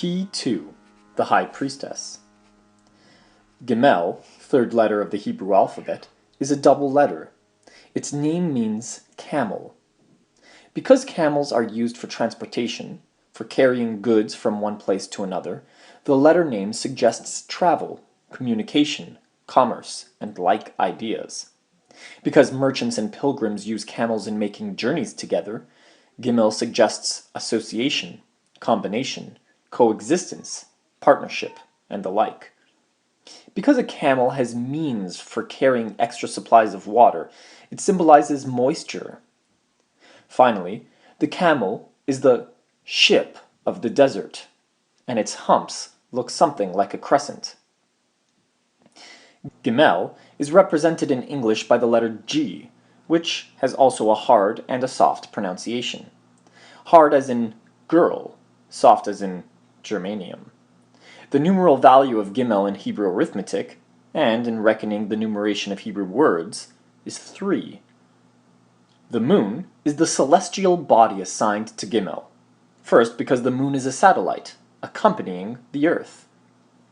Key 2. The High Priestess. Gimel, third letter of the Hebrew alphabet, is a double letter. Its name means camel. Because camels are used for transportation, for carrying goods from one place to another, the letter name suggests travel, communication, commerce, and like ideas. Because merchants and pilgrims use camels in making journeys together, Gimel suggests association, combination, coexistence, partnership, and the like. Because a camel has means for carrying extra supplies of water, it symbolizes moisture. Finally, the camel is the ship of the desert, and its humps look something like a crescent. Gimel is represented in English by the letter G, which has also a hard and a soft pronunciation. Hard as in girl, soft as in germanium. The numeral value of Gimel in Hebrew arithmetic, and in reckoning the numeration of Hebrew words, is 3. The moon is the celestial body assigned to Gimel. First, because the moon is a satellite, accompanying the earth.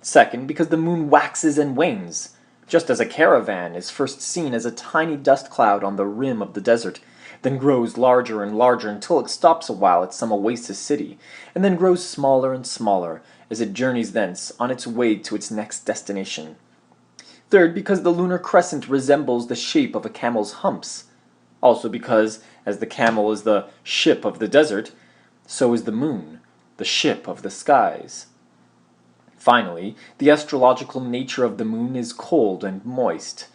Second, because the moon waxes and wanes, just as a caravan is first seen as a tiny dust cloud on the rim of the desert, then grows larger and larger until it stops a while at some oasis city, and then grows smaller and smaller as it journeys thence on its way to its next destination. Third, because the lunar crescent resembles the shape of a camel's humps. Also because, as the camel is the ship of the desert, so is the moon, the ship of the skies. Finally, the astrological nature of the moon is cold and moist.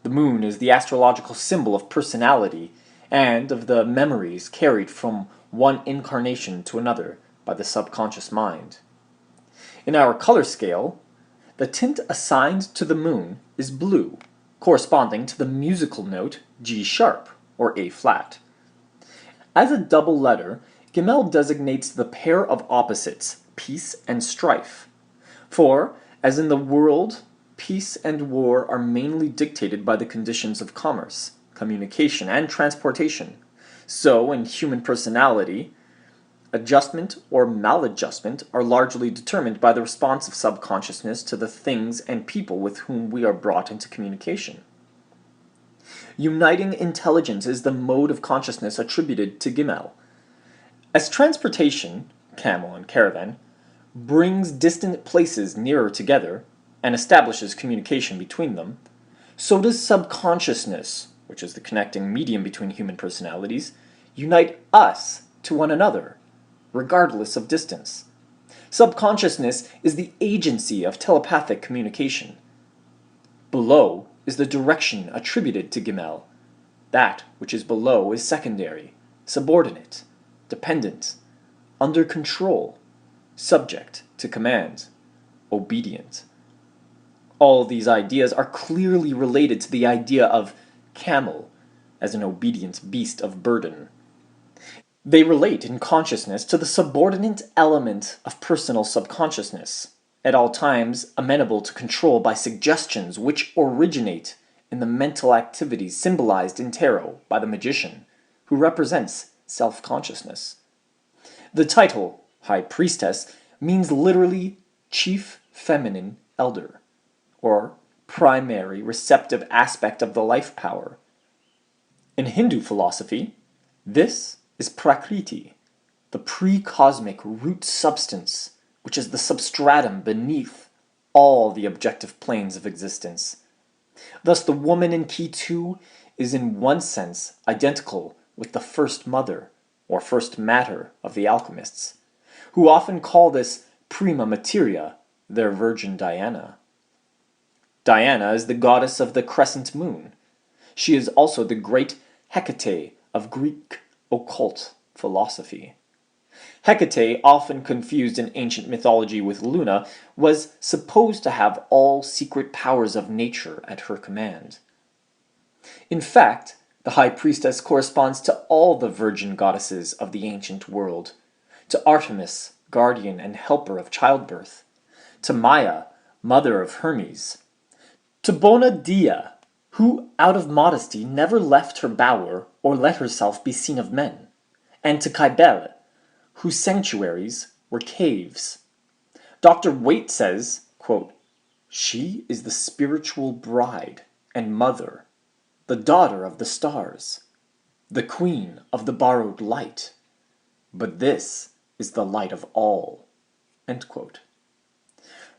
The moon is the astrological symbol of personality, and of the memories carried from one incarnation to another by the subconscious mind. In our color scale, the tint assigned to the moon is blue, corresponding to the musical note G sharp, or A flat. As a double letter, Gimel designates the pair of opposites, peace and strife. For, as in the world, peace and war are mainly dictated by the conditions of commerce, communication, and transportation, so in human personality, adjustment or maladjustment are largely determined by the response of subconsciousness to the things and people with whom we are brought into communication. Uniting intelligence is the mode of consciousness attributed to Gimel. As transportation, camel and caravan, brings distant places nearer together and establishes communication between them, so does subconsciousness, which is the connecting medium between human personalities, unite us to one another, regardless of distance. Subconsciousness is the agency of telepathic communication. Below is the direction attributed to Gimel. That which is below is secondary, subordinate, dependent, under control, subject to command, obedient. All these ideas are clearly related to the idea of camel as an obedient beast of burden. They relate in consciousness to the subordinate element of personal subconsciousness, at all times amenable to control by suggestions which originate in the mental activities symbolized in tarot by the magician, who represents self-consciousness. The title, High Priestess, means literally chief feminine elder, or primary receptive aspect of the life power. In Hindu philosophy, this is Prakriti, the pre-cosmic root substance, which is the substratum beneath all the objective planes of existence. Thus the woman in Key 2 is in one sense identical with the first mother, or first matter of the alchemists, who often call this prima materia their Virgin Diana. Diana is the goddess of the crescent moon. She is also the great Hecate of Greek occult philosophy. Hecate, often confused in ancient mythology with Luna, was supposed to have all secret powers of nature at her command. In fact, the High Priestess corresponds to all the virgin goddesses of the ancient world, to Artemis, guardian and helper of childbirth, to Maia, mother of Hermes, to Bona Dea, who, out of modesty, never left her bower or let herself be seen of men, and to Cybele, whose sanctuaries were caves. Dr. Waite says, quote, "She is the spiritual bride and mother, the daughter of the stars, the queen of the borrowed light, but this is the light of all." End quote.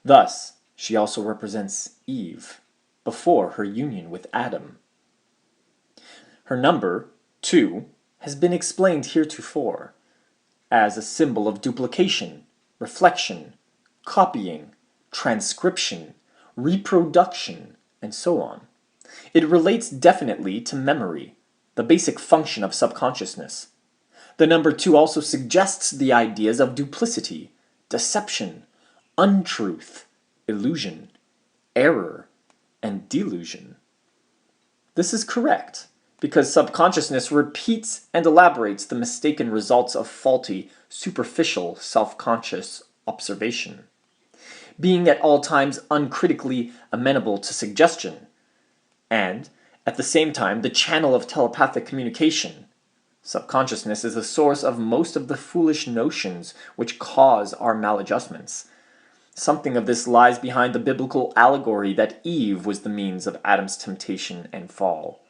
Thus, she also represents Eve before her union with Adam. Her number, 2, has been explained heretofore as a symbol of duplication, reflection, copying, transcription, reproduction, and so on. It relates definitely to memory, the basic function of subconsciousness. The number 2 also suggests the ideas of duplicity, deception, untruth, illusion, error, and delusion. This is correct, because subconsciousness repeats and elaborates the mistaken results of faulty, superficial, self-conscious observation. Being at all times uncritically amenable to suggestion, and, at the same time, the channel of telepathic communication, subconsciousness is the source of most of the foolish notions which cause our maladjustments. Something of this lies behind the biblical allegory that Eve was the means of Adam's temptation and fall.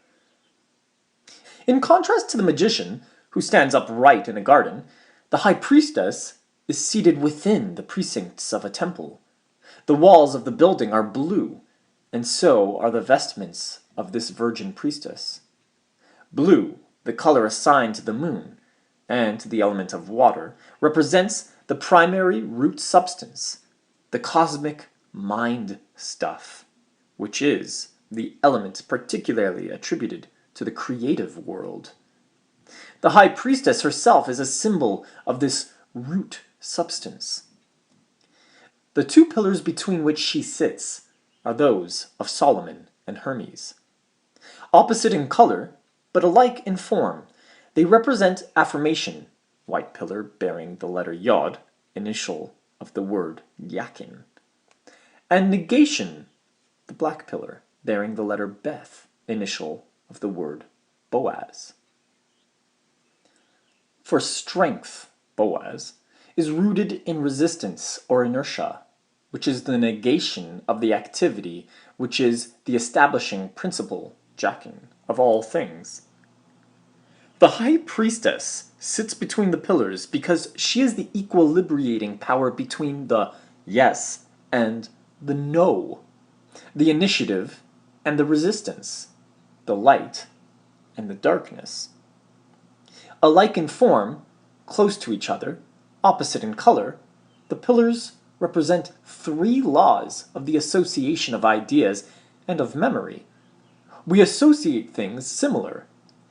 In contrast to the magician, who stands upright in a garden, the high priestess is seated within the precincts of a temple. The walls of the building are blue, and so are the vestments of this virgin priestess. Blue, the color assigned to the moon, and to the element of water, represents the primary root substance, the cosmic mind stuff, which is the element particularly attributed to the creative world. The high priestess herself is a symbol of this root substance. The 2 pillars between which she sits are those of Solomon and Hermes. Opposite in color, but alike in form, they represent affirmation, white pillar bearing the letter Yod, initial of the word Yakin, and negation, the black pillar bearing the letter Beth, initial of the word Boaz. For strength, Boaz, is rooted in resistance or inertia, which is the negation of the activity which is the establishing principle, Jachin, of all things. The high priestess sits between the pillars because she is the equilibrating power between the yes and the no, the initiative and the resistance, the light and the darkness. Alike in form, close to each other, opposite in color, the pillars represent 3 laws of the association of ideas and of memory. We associate things similar,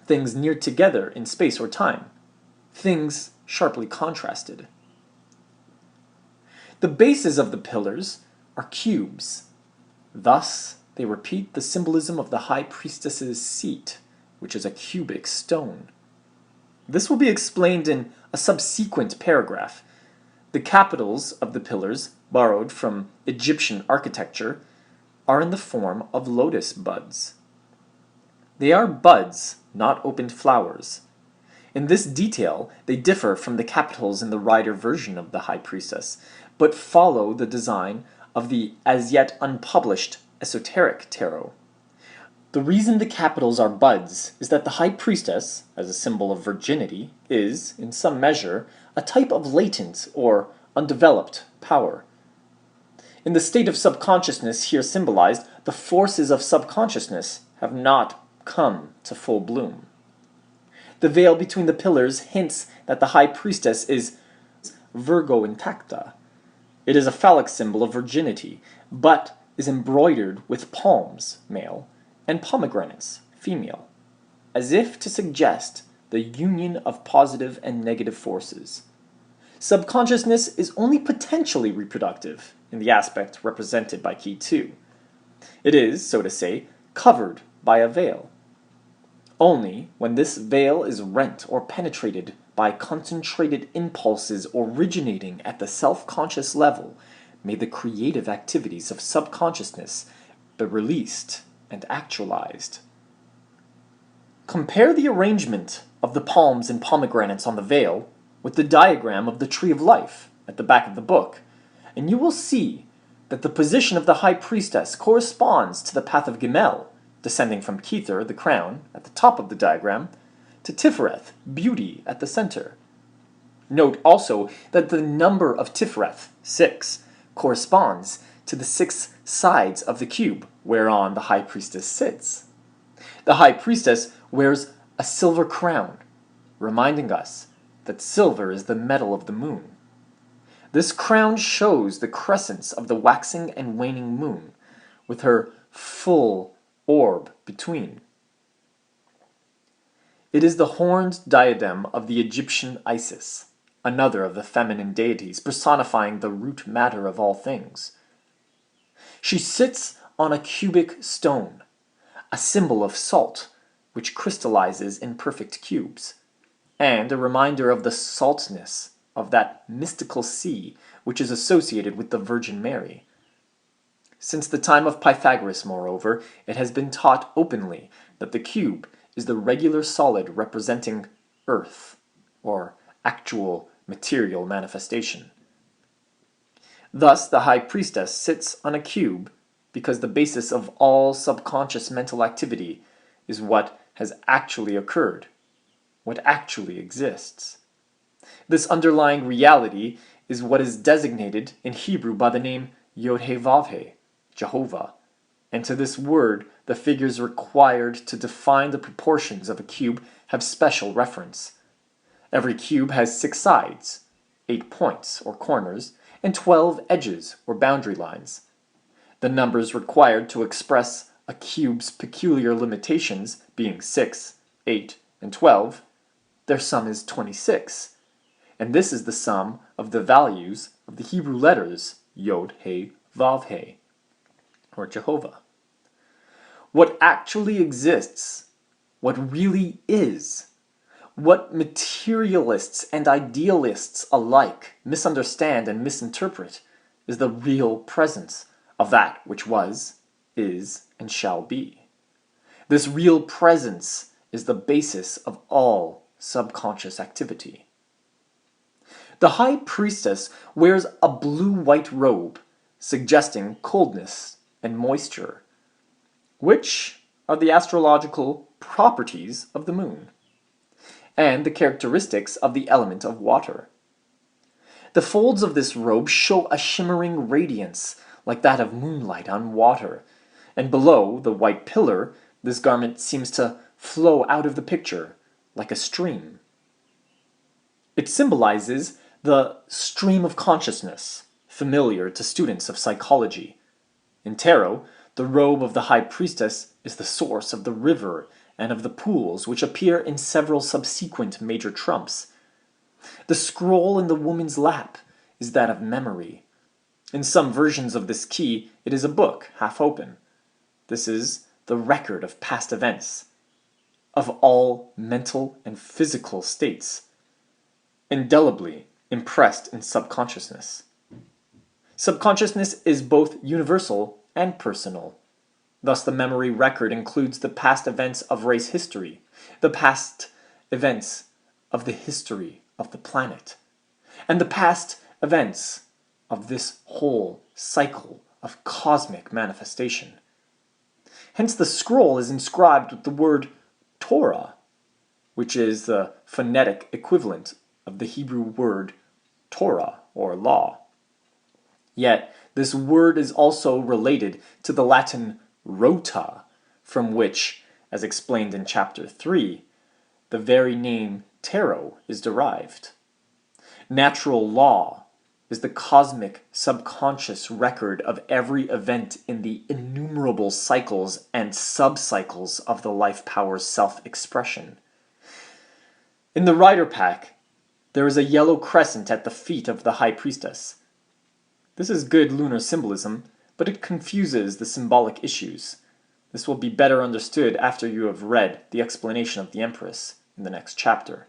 things near together in space or time, things sharply contrasted. The bases of the pillars are cubes. Thus, they repeat the symbolism of the high priestess's seat, which is a cubic stone. This will be explained in a subsequent paragraph. The capitals of the pillars, borrowed from Egyptian architecture, are in the form of lotus buds. They are buds, not opened flowers. In this detail, they differ from the capitals in the Rider version of the High Priestess, but follow the design of the as yet unpublished esoteric tarot. The reason the capitals are buds is that the High Priestess, as a symbol of virginity, is, in some measure, a type of latent or undeveloped power. In the state of subconsciousness here symbolized, the forces of subconsciousness have not come to full bloom. The veil between the pillars hints that the High Priestess is Virgo intacta. It is a phallic symbol of virginity, but is embroidered with palms, male, and pomegranates, female, as if to suggest the union of positive and negative forces. Subconsciousness is only potentially reproductive in the aspect represented by key 2. It is, so to say, covered by a veil. Only when this veil is rent or penetrated by concentrated impulses originating at the self-conscious level may the creative activities of subconsciousness be released and actualized. Compare the arrangement of the palms and pomegranates on the veil with the diagram of the tree of life at the back of the book, And you will see that the position of the high priestess corresponds to the path of Gimel, descending from Kether, the crown, at the top of the diagram, to Tifereth, beauty, at the center. Note also that the number of Tifereth, 6, corresponds to the 6 sides of the cube whereon the high priestess sits. The high priestess wears a silver crown, reminding us that silver is the metal of the moon. This crown shows the crescents of the waxing and waning moon, with her full orb between. It is the horned diadem of the Egyptian Isis, another of the feminine deities personifying the root matter of all things. She sits on a cubic stone, a symbol of salt, which crystallizes in perfect cubes, and a reminder of the saltness of that mystical sea which is associated with the Virgin Mary. Since the time of Pythagoras, moreover, it has been taught openly that the cube is the regular solid representing earth, or actual material manifestation. Thus, the high priestess sits on a cube because the basis of all subconscious mental activity is what has actually occurred, what actually exists. This underlying reality is what is designated in Hebrew by the name Yod-He-Vav-He, Jehovah, and to this word the figures required to define the proportions of a cube have special reference. Every cube has 6 sides, 8 points or corners, and 12 edges or boundary lines. The numbers required to express a cube's peculiar limitations being 6, 8, and 12, their sum is 26, and this is the sum of the values of the Hebrew letters Yod, He, Vav, He, or Jehovah. What actually exists, what really is, what materialists and idealists alike misunderstand and misinterpret, is the real presence of that which was, is, and shall be. This real presence is the basis of all subconscious activity. The high priestess wears a blue-white robe, suggesting coldness and moisture, which are the astrological properties of the moon, and the characteristics of the element of water. The folds of this robe show a shimmering radiance like that of moonlight on water, and below the white pillar, this garment seems to flow out of the picture like a stream. It symbolizes the stream of consciousness, familiar to students of psychology. In tarot, the robe of the high priestess is the source of the river and of the pools which appear in several subsequent major trumps. The scroll in the woman's lap is that of memory. In some versions of this key, it is a book, half open. This is the record of past events, of all mental and physical states, indelibly impressed in subconsciousness. Subconsciousness is both universal and personal. Thus, the memory record includes the past events of race history, the past events of the history of the planet, and the past events of this whole cycle of cosmic manifestation. Hence, the scroll is inscribed with the word Torah, which is the phonetic equivalent of the Hebrew word Torah, or law. Yet, this word is also related to the Latin rota, from which, as explained in chapter 3, the very name tarot is derived. Natural law is the cosmic subconscious record of every event in the innumerable cycles and sub-cycles of the life power's self-expression. In the rider pack, there is a yellow crescent at the feet of the high priestess. This is good lunar symbolism, but it confuses the symbolic issues. This will be better understood after you have read the explanation of the Empress in the next chapter.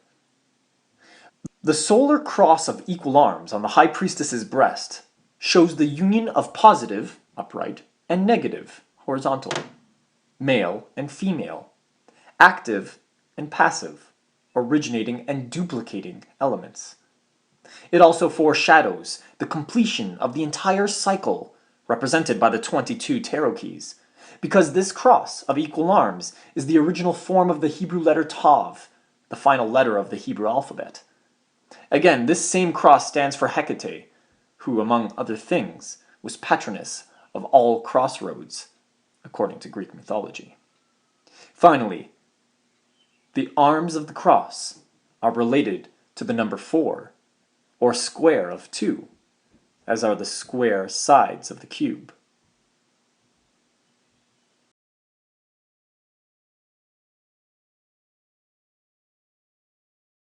The solar cross of equal arms on the high priestess's breast shows the union of positive, upright, and negative, horizontal, male and female, active and passive, originating and duplicating elements. It also foreshadows the completion of the entire cycle represented by the 22 tarot keys, because this cross of equal arms is the original form of the Hebrew letter Tav, the final letter of the Hebrew alphabet. Again, this same cross stands for Hecate, who, among other things, was patroness of all crossroads, according to Greek mythology. Finally, the arms of the cross are related to the number 4, or square of 2, as are the square sides of the cube.